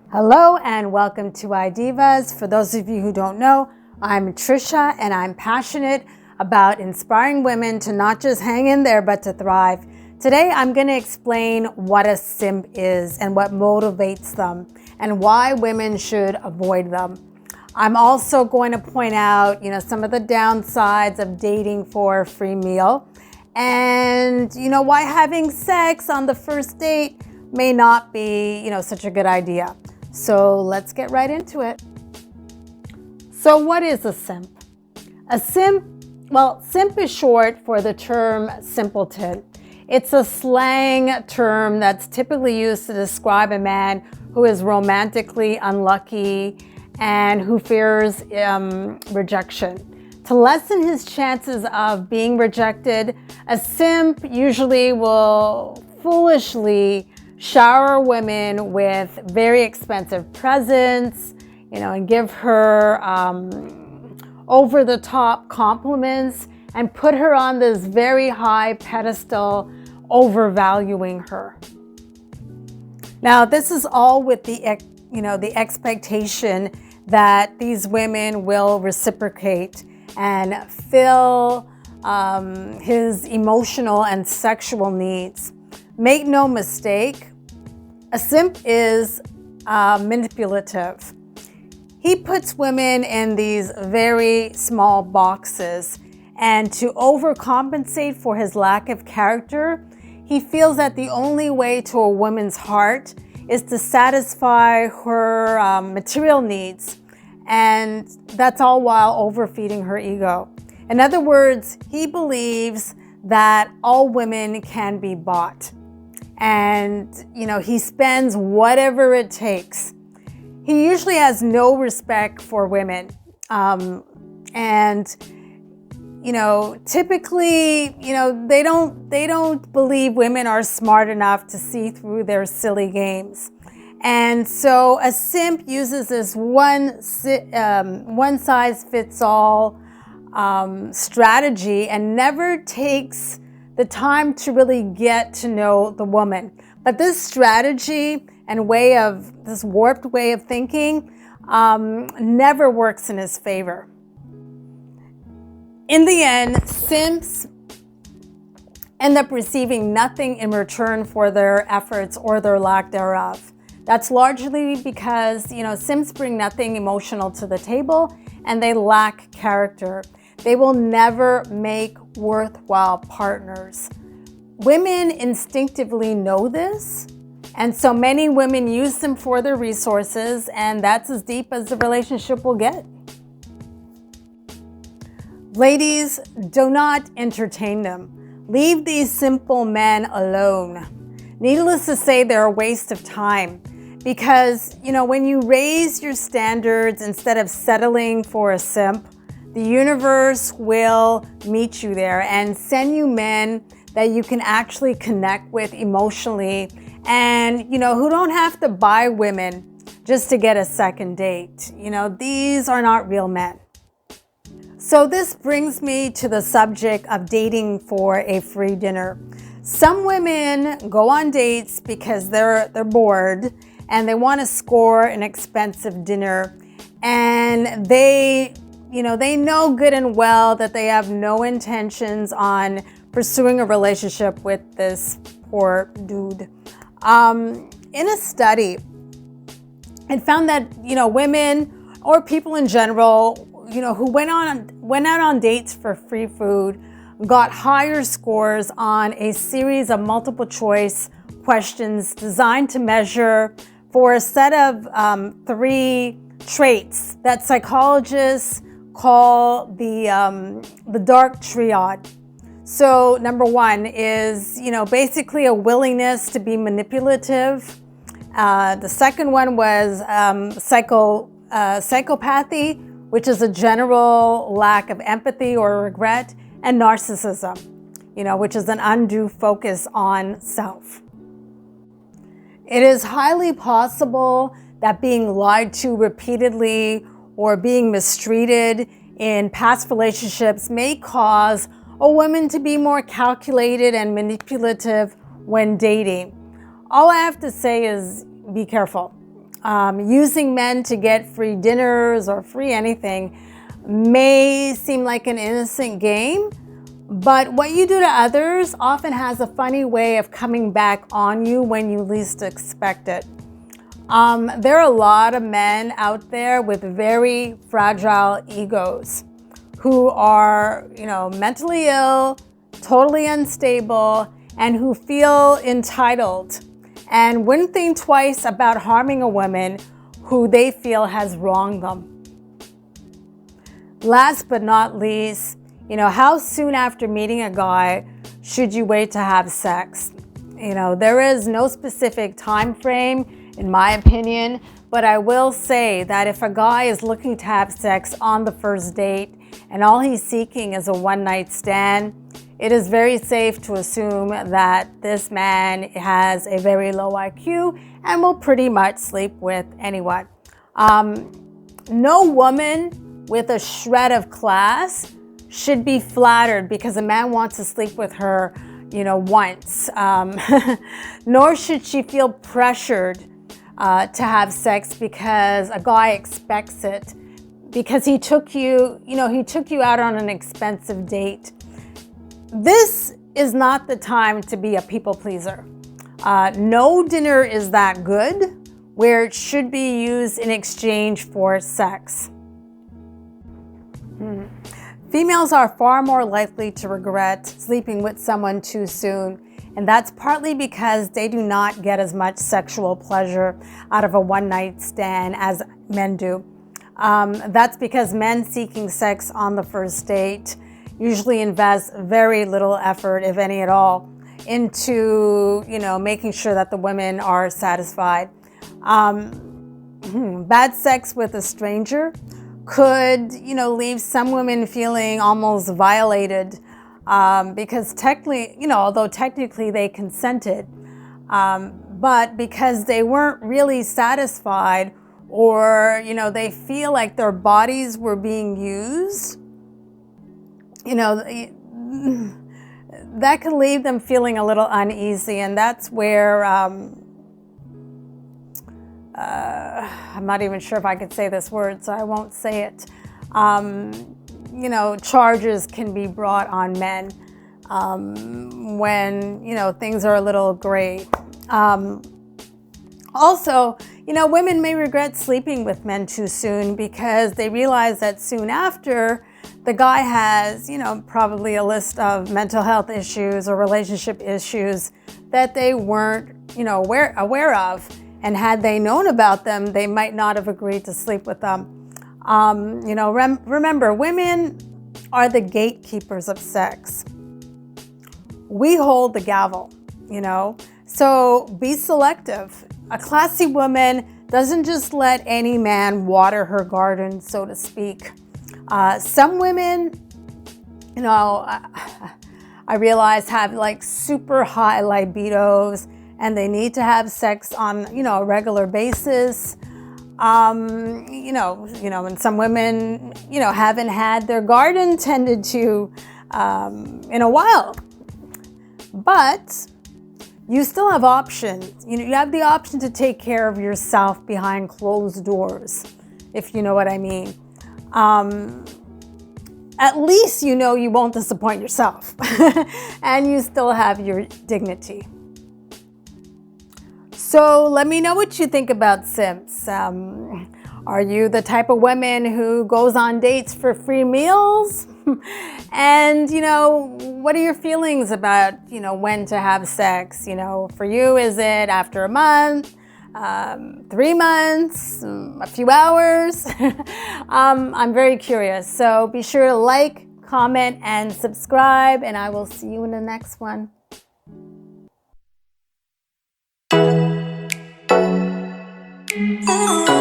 Hello and welcome to iDivas. For those of you who don't know, I'm Tricia and I'm passionate about inspiring women to not just hang in there but to thrive. Today I'm going to explain what a simp is and what motivates them and why women should avoid them. I'm also going to point out, some of the downsides of dating for a free meal and, why having sex on the first date may not be, such a good idea. So let's get right into it. So what is a simp? A simp, simp is short for the term simpleton. It's a slang term that's typically used to describe a man who is romantically unlucky and who fears rejection. To lessen his chances of being rejected, a simp usually will foolishly shower women with very expensive presents, and give her over-the-top compliments and put her on this very high pedestal, overvaluing her. Now, this is all with the expectation that these women will reciprocate and fill his emotional and sexual needs. Make no mistake, a simp is manipulative. He puts women in these very small boxes, and to overcompensate for his lack of character, he feels that the only way to a woman's heart is to satisfy her material needs, and that's all while overfeeding her ego. In other words, he believes that all women can be bought. And, he spends whatever it takes. He usually has no respect for women. Typically, they don't believe women are smart enough to see through their silly games. And so a simp uses this one size fits all strategy and never takes the time to really get to know the woman. But this strategy and this warped way of thinking never works in his favor. In the end, simps end up receiving nothing in return for their efforts or their lack thereof. That's largely because, simps bring nothing emotional to the table and they lack character. They will never make worthwhile partners. Women instinctively know this, and so many women use them for their resources, and that's as deep as the relationship will get. Ladies, do not entertain them. Leave these simple men alone. Needless to say, they're a waste of time because, when you raise your standards instead of settling for a simp, the universe will meet you there and send you men that you can actually connect with emotionally and, who don't have to buy women just to get a second date. These are not real men. So this brings me to the subject of dating for a free dinner. Some women go on dates because they're bored and they want to score an expensive dinner, and they know good and well that they have no intentions on pursuing a relationship with this poor dude. In a study, it found that, women or people in general, who went out on dates for free food got higher scores on a series of multiple choice questions designed to measure for a set of 3 traits that psychologists call the dark triad. So number 1 is, basically a willingness to be manipulative. The second one was psychopathy, which is a general lack of empathy or regret, and narcissism, which is an undue focus on self. It is highly possible that being lied to repeatedly or being mistreated in past relationships may cause or women to be more calculated and manipulative when dating. All I have to say is be careful. Using men to get free dinners or free anything may seem like an innocent game, but what you do to others often has a funny way of coming back on you when you least expect it. There are a lot of men out there with very fragile egos who are, mentally ill, totally unstable, and who feel entitled and wouldn't think twice about harming a woman who they feel has wronged them. Last but not least, how soon after meeting a guy should you wait to have sex? There is no specific time frame, in my opinion, but I will say that if a guy is looking to have sex on the first date and all he's seeking is a one-night stand, it is very safe to assume that this man has a very low IQ and will pretty much sleep with anyone. No woman with a shred of class should be flattered because a man wants to sleep with her, once. Nor should she feel pressured to have sex because a guy expects it, because he took you out on an expensive date. This is not the time to be a people pleaser. No dinner is that good where it should be used in exchange for sex. Females are far more likely to regret sleeping with someone too soon, and that's partly because they do not get as much sexual pleasure out of a one-night stand as men do. That's because men seeking sex on the first date usually invest very little effort, if any at all, into, making sure that the women are satisfied. Bad sex with a stranger could, leave some women feeling almost violated because although technically they consented, but because they weren't really satisfied or, they feel like their bodies were being used, that could leave them feeling a little uneasy, and that's where I'm not even sure if I could say this word, so I won't say it. Charges can be brought on men when, things are a little gray. Also, women may regret sleeping with men too soon because they realize that soon after, the guy has, probably a list of mental health issues or relationship issues that they weren't, aware of. And had they known about them, they might not have agreed to sleep with them. Remember, women are the gatekeepers of sex. We hold the gavel, so be selective. A classy woman doesn't just let any man water her garden, so to speak. Some women, I realize have like super high libidos and they need to have sex on, a regular basis. And some women, haven't had their garden tended to in a while. But you still have options. You have the option to take care of yourself behind closed doors, if you know what I mean. At least you won't disappoint yourself and you still have your dignity. So let me know what you think about simps. Are you the type of woman who goes on dates for free meals? And, what are your feelings about, when to have sex? For you, is it after a month, 3 months, a few hours? I'm very curious. So be sure to like, comment, and subscribe, and I will see you in the next one. Oh.